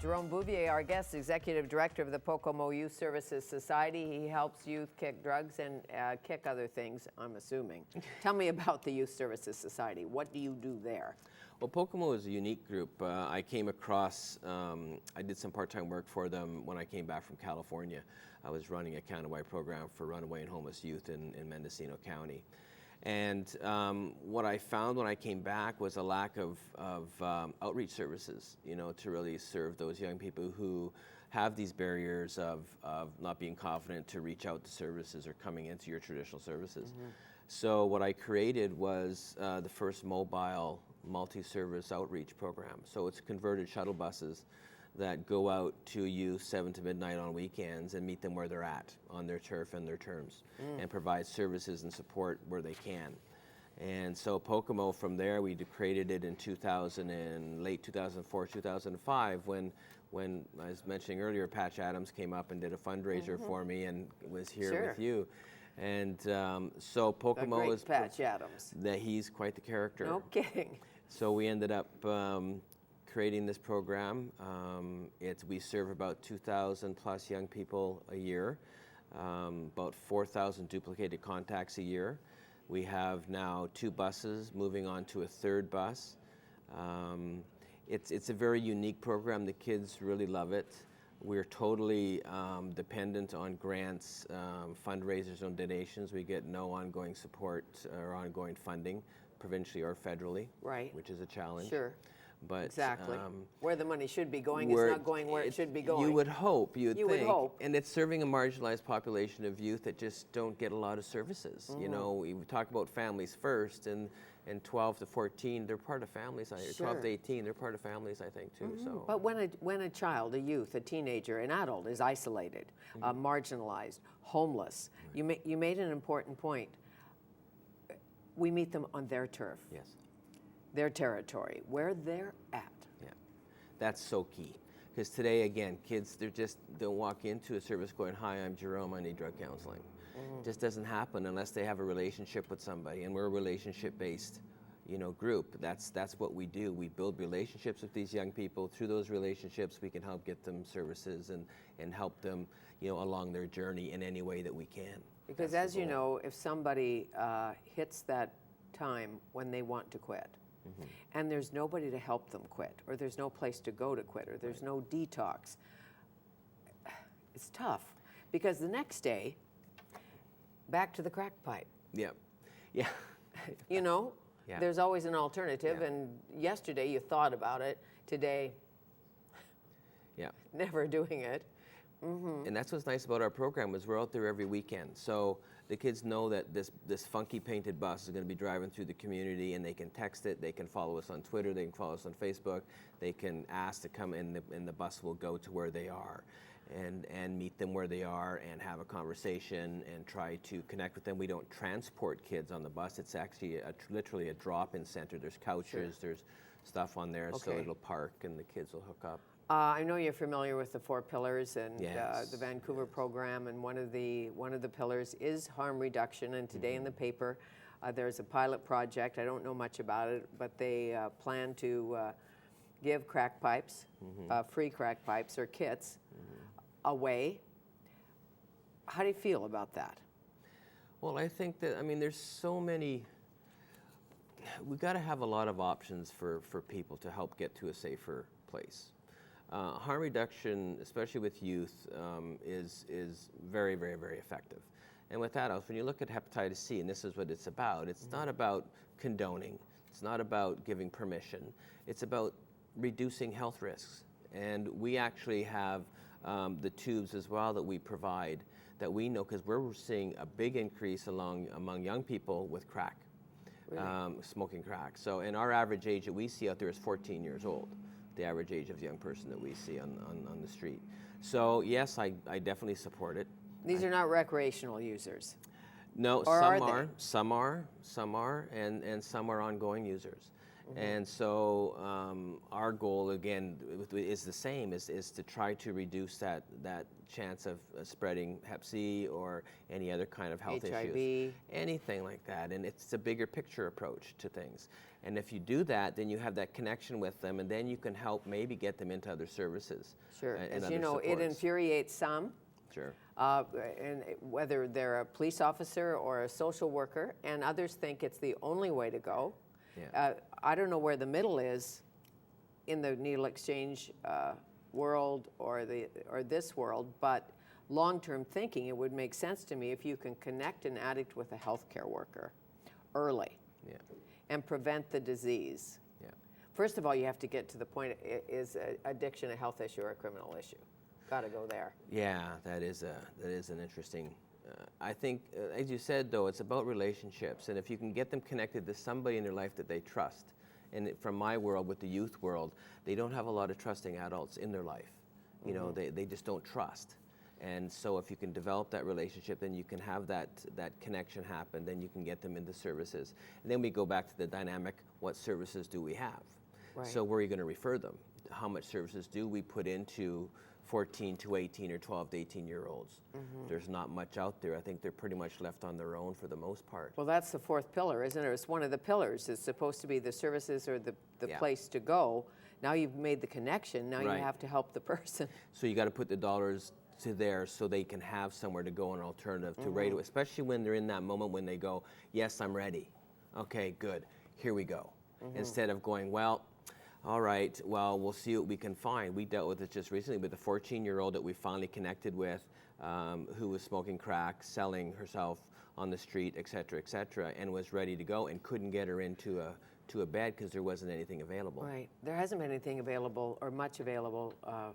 Jerome Bouvier, our guest, Executive Director of the PoCoMo Youth Services Society. He helps youth kick drugs and kick other things, I'm assuming. Tell me about the Youth Services Society. What do you do there? Well, PoCoMo is a unique group. I came across, I did some part-time work for them when I came back from California. I was running a county-wide program for runaway and homeless youth in Mendocino County. And what I found when I came back was a lack of outreach services, you know, to really serve those young people who have these barriers of not being confident to reach out to services or coming into your traditional services. Mm-hmm. So what I created was the first mobile multi-service outreach program. So it's converted shuttle buses that go out to youth 7 to midnight on weekends and meet them where they're at on their turf and their terms, and provide services and support where they can. And so PoCoMo, from there, we created it in late 2004, 2005, when I was mentioning earlier, Patch Adams came up and did a fundraiser for me and was here with you. And so PoCoMo is Patch Adams. He's quite the character. No kidding. So we ended up creating this program. We serve about 2,000 plus young people a year, about 4,000 duplicated contacts a year. We have now 2 buses, moving on to a 3rd bus. It's a very unique program. The kids really love it. We're totally dependent on grants, fundraisers, and donations. We get no ongoing support or ongoing funding, provincially or federally, right, which is a challenge. Sure. But exactly. Where the money should be going, it's not going where it should be going. You would hope, you would hope. And it's serving a marginalized population of youth that just don't get a lot of services. Mm-hmm. You know, we talk about families first, and 12 to 14, they're part of families. Sure. 12 to 18, they're part of families, I think, too. Mm-hmm. So. But when a child, a youth, a teenager, an adult is isolated, marginalized, homeless, you made an important point. We meet them on their turf. Yes. Their territory, where they're at. Yeah, that's so key. Because today, again, kids, they'll walk into a service going, "Hi, I'm Jerome, I need drug counseling." It just doesn't happen unless they have a relationship with somebody, and we're a relationship-based, group. That's what we do. We build relationships with these young people. Through those relationships, we can help get them services and help them, along their journey in any way that we can. Because as you know, if somebody hits that time when they want to quit, and there's nobody to help them quit, or there's no place to go to quit, or there's no detox, it's tough. Because the next day, back to the crack pipe. Yeah. Yeah. There's always an alternative, Yeah. and yesterday you thought about it, today, never doing it. Mm-hmm. And that's what's nice about our program is we're out there every weekend. So the kids know that this funky painted bus is going to be driving through the community, and they can text it, they can follow us on Twitter, they can follow us on Facebook, they can ask to come in, and the bus will go to where they are and meet them where they are and have a conversation and try to connect with them. We don't transport kids on the bus. It's actually literally a drop-in center. There's couches, there's stuff on there, so it'll park and the kids will hook up. I know you're familiar with the 4 pillars and Yes. the Vancouver program, and one of the pillars is harm reduction. And today in the paper, there's a pilot project. I don't know much about it, but they plan to give crack pipes, free crack pipes or kits, away. How do you feel about that? Well, I think that there's so many. We've got to have a lot of options for people to help get to a safer place. Harm reduction, especially with youth, is very, very, very effective. And with that, when you look at hepatitis C, and this is what it's about, it's not about condoning, it's not about giving permission, it's about reducing health risks. And we actually have the tubes as well that we provide that we know, because we're seeing a big increase among young people with crack, smoking crack. So, and our average age that we see out there is 14 years old. The average age of the young person that we see on the street. So yes, I definitely support it. These are not recreational users. No, or some are, and some are ongoing users. And so our goal, again, is the same, is to try to reduce that chance of spreading Hep C or any other kind of health HIV. issues. Anything like that. And it's a bigger picture approach to things. And if you do that, then you have that connection with them, and then you can help maybe get them into other services. Sure. And As you know, it supports. infuriates some. Sure. And whether they're a police officer or a social worker, and others think it's the only way to go. Yeah. I don't know where the middle is in the needle exchange world or this world, but long-term thinking, it would make sense to me if you can connect an addict with a healthcare worker early and prevent the disease. Yeah. First of all, you have to get to the point, is addiction a health issue or a criminal issue? Got to go there. Yeah, that is an interesting. I think, as you said, though, it's about relationships, and if you can get them connected to somebody in their life that they trust, and from my world with the youth world, they don't have a lot of trusting adults in their life. You know, they just don't trust. And so if you can develop that relationship, then you can have that connection happen, then you can get them into services. And then we go back to the dynamic, what services do we have? Right. So where are you going to refer them? How much services do we put into 14 to 18 or 12 to 18-year-olds? There's not much out there. I think they're pretty much left on their own for the most part. Well, that's the fourth pillar, isn't it? It's one of the pillars. It's supposed to be the services or the place to go. Now you've made the connection. Now Right. you have to help the person. So you got to put the dollars to there so they can have somewhere to go, an alternative to radio, especially when they're in that moment when they go, yes, I'm ready. Okay, good. Here we go. Instead of going, well, all right, well, we'll see what we can find. We dealt with it just recently with a 14-year-old that we finally connected with who was smoking crack, selling herself on the street, et cetera, and was ready to go and couldn't get her into a bed because there wasn't anything available. Right. There hasn't been anything available or much available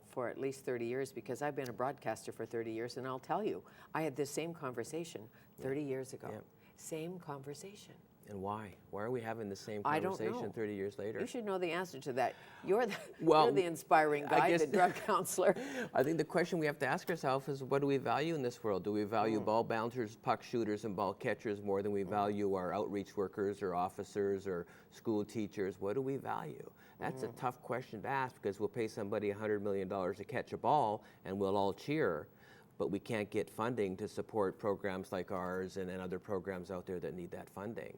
for at least 30 years because I've been a broadcaster for 30 years, and I'll tell you, I had this same conversation 30 years ago. Yeah. Same conversation. And why? Why are we having the same I don't conversation know. 30 years later? You should know the answer to that. You're the, Well, you're the inspiring I guy, guess- the drug counselor. I think the question we have to ask ourselves is, what do we value in this world? Do we value ball bouncers, puck shooters, and ball catchers more than we value our outreach workers or officers or school teachers? What do we value? That's a tough question to ask because we'll pay somebody $100 million to catch a ball and we'll all cheer, but we can't get funding to support programs like ours and other programs out there that need that funding.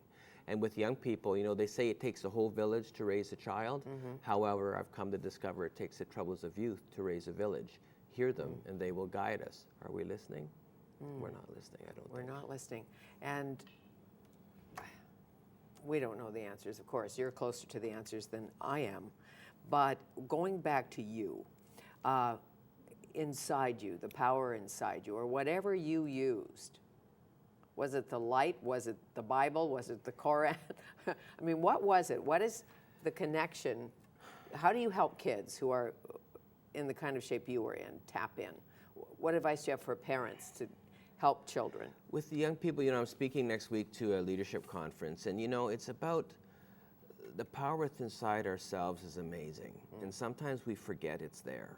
And with young people, you know, they say it takes a whole village to raise a child. However, I've come to discover it takes the troubles of youth to raise a village. Hear them, and they will guide us. Are we listening? We're not listening, I don't We're think. not listening. And we don't know the answers, of course. You're closer to the answers than I am. But going back to you, inside you, the power inside you, or whatever you used, was it the light? Was it the Bible? Was it the Koran? I mean, what was it? What is the connection? How do you help kids who are in the kind of shape you were in tap in? What advice do you have for parents to help children? With the young people, you know, I'm speaking next week to a leadership conference, and you know, it's about the power that's inside ourselves is amazing, and sometimes we forget it's there.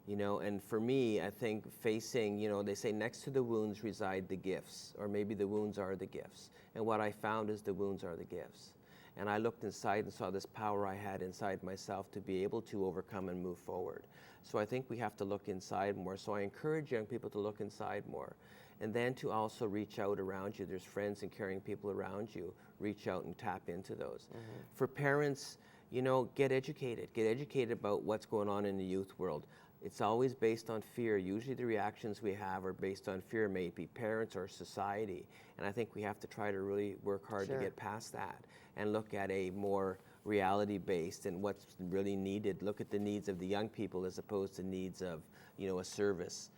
You know, and for me, I think facing, you know, they say next to the wounds reside the gifts, or maybe the wounds are the gifts. And what I found is the wounds are the gifts. And I looked inside and saw this power I had inside myself to be able to overcome and move forward. So I think we have to look inside more. So I encourage young people to look inside more. And then to also reach out around you. There's friends and caring people around you. Reach out and tap into those. For parents, you know, get educated. Get educated about what's going on in the youth world. It's always based on fear. Usually the reactions we have are based on fear, maybe parents or society. And I think we have to try to really work hard to get past that and look at a more reality-based and what's really needed. Look at the needs of the young people as opposed to needs of, you know, a service.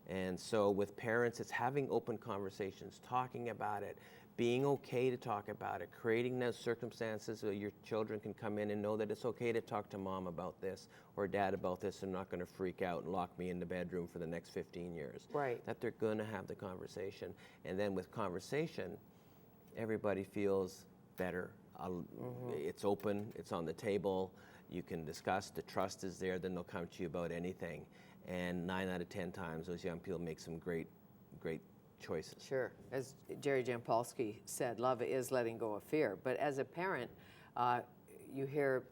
And so with parents, it's having open conversations, talking about it, being okay to talk about it, creating those circumstances so your children can come in and know that it's okay to talk to mom about this or dad about this and not going to freak out and lock me in the bedroom for the next 15 years. Right. That they're going to have the conversation. And then with conversation, everybody feels better. It's open, it's on the table, you can discuss, the trust is there, then they'll come to you about anything. And 9 out of 10 times, those young people make some great choices. Sure. As Jerry Jampolsky said, love is letting go of fear. But as a parent, you hear,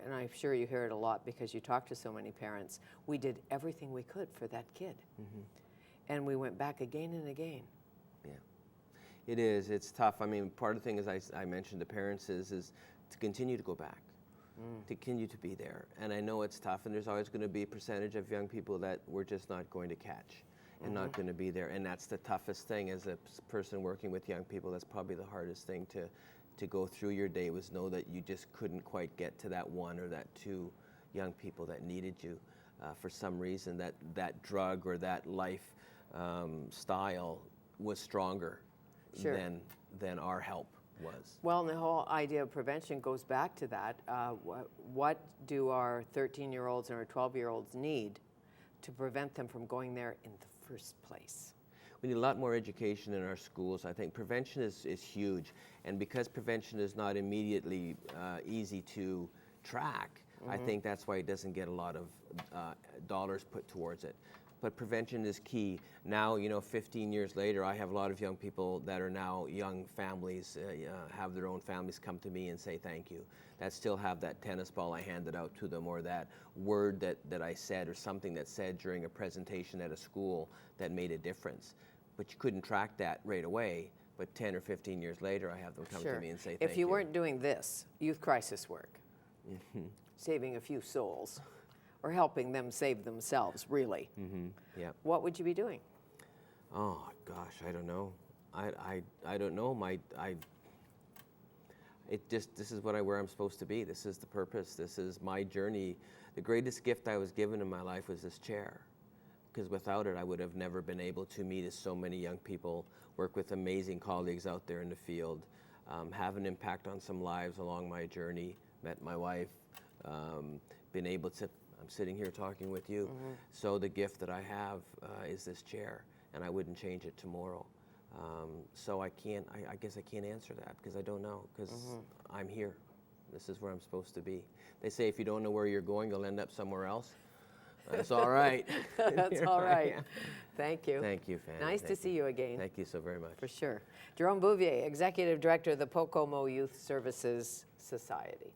and I'm sure you hear it a lot because you talk to so many parents, we did everything we could for that kid. And we went back again and again. Yeah, it is. It's tough. I mean, part of the thing, as I mentioned to parents, is to continue to go back, to continue to be there. And I know it's tough, and there's always going to be a percentage of young people that we're just not going to catch and not going to be there. And that's the toughest thing as a person working with young people. That's probably the hardest thing to go through your day, was know that you just couldn't quite get to that one or that two young people that needed you for some reason, that drug or that life style was stronger than our help was. Well, and the whole idea of prevention goes back to that. What do our 13-year-olds and our 12-year-olds need to prevent them from going there in the first place? We need a lot more education in our schools. I think prevention is huge. And because prevention is not immediately easy to track, I think that's why it doesn't get a lot of dollars put towards it. But prevention is key. Now, 15 years later, I have a lot of young people that are now young families, have their own families come to me and say thank you. That still have that tennis ball I handed out to them, or that word that I said, or something that said during a presentation at a school that made a difference. But you couldn't track that right away. But 10 or 15 years later, I have them come to me and say thank you. If you weren't doing this, youth crisis work, saving a few souls, or helping them save themselves, really, Yeah. what would you be doing? Oh gosh, I don't know. I don't know. This is where I'm supposed to be. This is the purpose. This is my journey. The greatest gift I was given in my life was this chair, because without it, I would have never been able to meet so many young people, work with amazing colleagues out there in the field, have an impact on some lives along my journey, met my wife, been able to, I'm sitting here talking with you. So the gift that I have is this chair, and I wouldn't change it tomorrow. So I guess I can't answer that, because I don't know, because I'm here. This is where I'm supposed to be. They say if you don't know where you're going, you'll end up somewhere else. That's all right. That's all right. Thank you. Thank you, Fanny. Nice to see you again. Thank you so very much. For sure. Jerome Bouvier, Executive Director of the PoCoMo Youth Services Society.